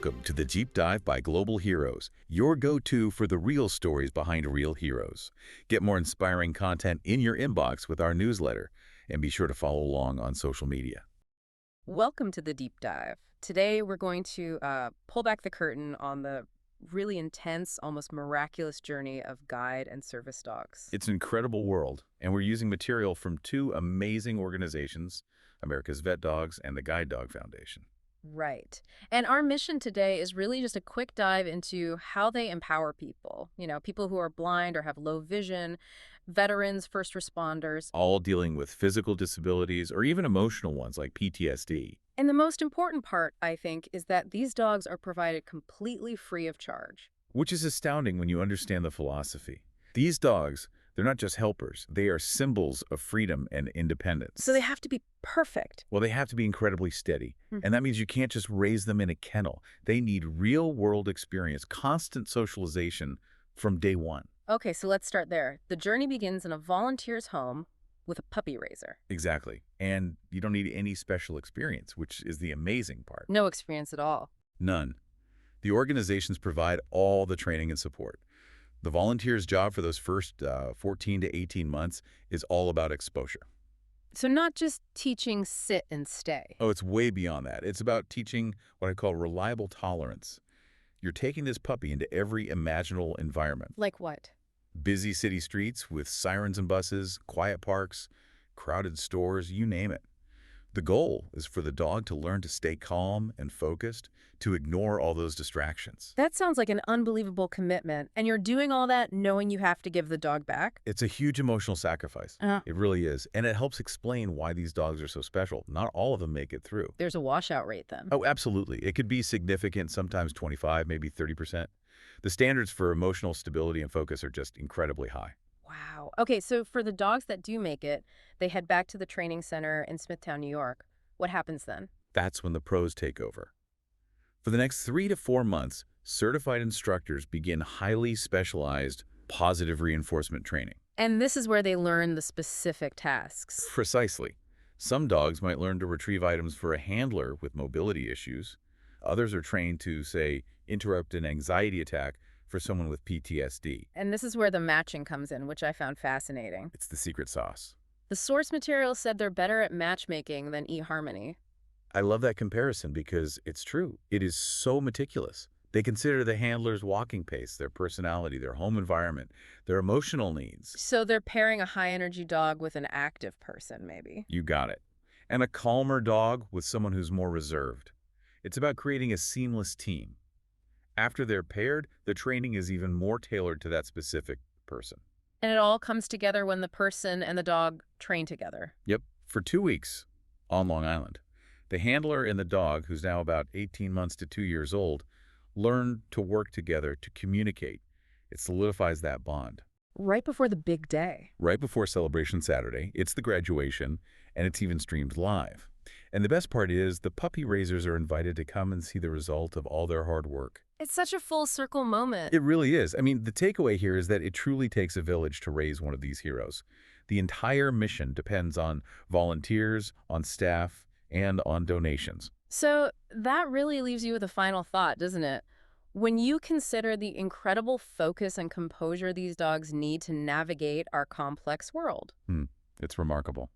Welcome to the Deep Dive by Global Heroes, your go-to for the real stories behind real heroes. Get more inspiring content in your inbox with our newsletter, and be sure to follow along on social media. Welcome to the deep dive. Today, we're going to pull back the curtain on the really intense, almost miraculous journey of guide and service dogs. It's an incredible world, and we're using material from two amazing organizations, America's Vet Dogs and the Guide Dog Foundation. Right. And our mission today is really just a quick dive into how they empower people. People who are blind or have low vision, veterans, first responders. All dealing with physical disabilities or even emotional ones like PTSD. And the most important part, I think, is that these dogs are provided completely free of charge. Which is astounding when you understand the philosophy. These dogs, they're not just helpers. They are symbols of freedom and independence. So they have to be perfect. Well, they have to be incredibly steady. And that means you can't just raise them in a kennel. They need real-world experience, constant socialization from day one. Okay, so let's start there. The journey begins in a volunteer's home with a puppy raiser. Exactly. And you don't need any special experience, which is the amazing part. No experience at all. None. The organizations provide all the training and support. The volunteer's job for those first 14 to 18 months is all about exposure. So not just teaching sit and stay. Oh, it's way beyond that. It's about teaching what I call reliable tolerance. You're taking this puppy into every imaginable environment. Like what? Busy city streets with sirens and buses, quiet parks, crowded stores, you name it. The goal is for the dog to learn to stay calm and focused, to ignore all those distractions. That sounds like an unbelievable commitment. And you're doing all that knowing you have to give the dog back? It's a huge emotional sacrifice. It really is. And it helps explain why these dogs are so special. Not all of them make it through. There's a washout rate then. Oh, absolutely. It could be significant, sometimes 25, maybe 30%. The standards for emotional stability and focus are just incredibly high. Wow. Okay, so for the dogs that do make it, they head back to the training center in Smithtown, New York. What happens then? That's when the pros take over. For the next 3 to 4 months, certified instructors begin highly specialized positive reinforcement training. And this is where they learn the specific tasks. Precisely. Some dogs might learn to retrieve items for a handler with mobility issues. Others are trained to, say, interrupt an anxiety attack for someone with PTSD. And this is where the matching comes in, which I found fascinating. It's the secret sauce. The source material said they're better at matchmaking than eHarmony. I love that comparison because it's true. It is so meticulous. They consider the handler's walking pace, their personality, their home environment, their emotional needs. So they're pairing a high-energy dog with an active person, maybe. You got it. And a calmer dog with someone who's more reserved. It's about creating a seamless team. After they're paired, the training is even more tailored to that specific person. And it all comes together when the person and the dog train together. Yep, for 2 weeks on Long Island. The handler and the dog, who's now about 18 months to 2 years old, learn to work together to communicate. It solidifies that bond. Right before the big day. Right before Celebration Saturday, it's the graduation, and it's even streamed live. And the best part is the puppy raisers are invited to come and see the result of all their hard work. It's such a full circle moment. It really is. I mean, the takeaway here is that it truly takes a village to raise one of these heroes. The entire mission depends on volunteers, on staff, and on donations. So that really leaves you with a final thought, doesn't it? When you consider the incredible focus and composure these dogs need to navigate our complex world. It's remarkable.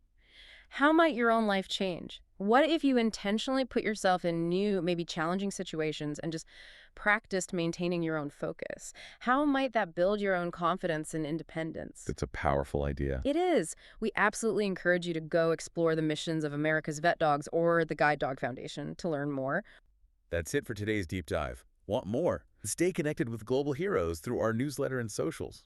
How might your own life change? What if you intentionally put yourself in new, maybe challenging situations and just practiced maintaining your own focus? How might that build your own confidence and independence? It's a powerful idea. It is. We absolutely encourage you to go explore the missions of America's Vet Dogs or the Guide Dog Foundation to learn more. That's it for today's deep dive. Want more? Stay connected with Global Heroes through our newsletter and socials.